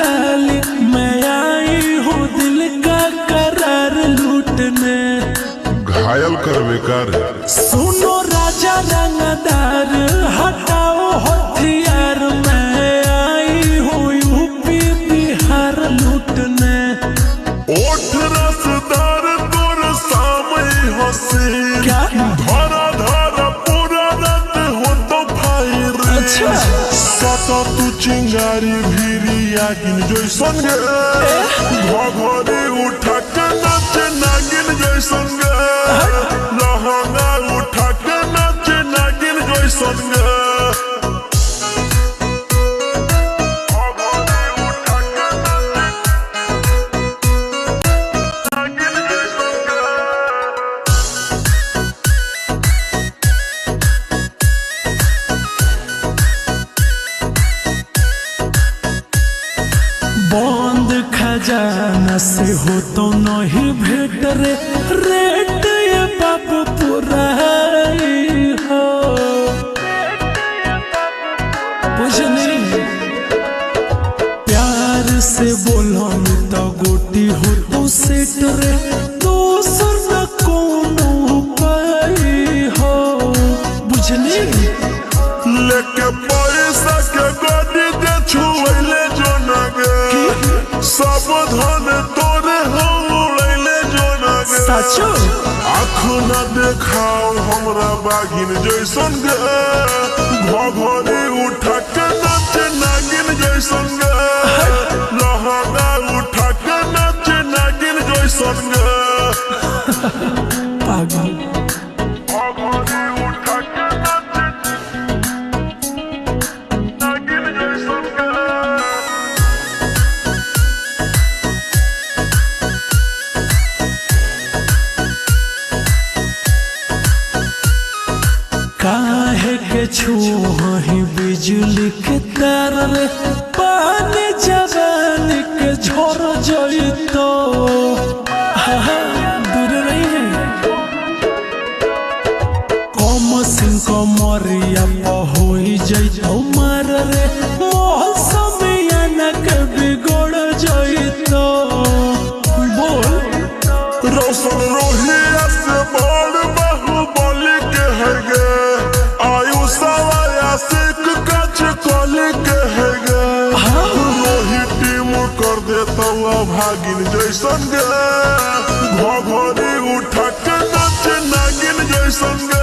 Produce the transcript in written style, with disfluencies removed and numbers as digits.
लाली मैं आई हूँ दिल का करार लूटने। घायल कर बेकार सुनो राजा रंगदार हटाओ हथियार मैं आई हूँ यूपी बिहार लूटने। ओठ रसदार तोर सामने हंसी क्या धारा धारा पूरा रात हो तो फायर। अच्छा सता तू चिंगारी भीरी आगिन जैसन गे घघरी उठा के नाच नागिन जैसन गे लहंगा उठा के नाच नागिन जैसन गे। बंद खजाना से हो तो नहीं भेट रे रेट ये बाप पूरा हो बुझनी। प्यार से बोलो तो गोटी हो तो सेट रे दोसर न कोनो पाई हो बुझनी। लेके पैसा के गाड़ी दे छुएले जो नगे सब धन तोरे हो उड़ैले जो नगे। सचो आँख न देखाओ हमरा बागिन जैसन गे घघरी उठा के नाच नागिन जैसन गे लहंगा उठा के नाच नागिन जैसन गे। पागल घघरी उठा के नाच नागिन जैसन गे। काहे के छुही बिजली के तार रे पानी जवानी के झोर जइतो दूर नहीं है। कम सिंह कमरिया होई जइतो मार रे मौसम याना के बिगड़ जइतो। बोल रोशन रोहिया से बड़ बाहुबली के है गे आयुषवाया सिख कच कली के है गे रोहित टीम कर देता भागिन जैसन गे घघरी उठा के नाच नागिन जैसन गे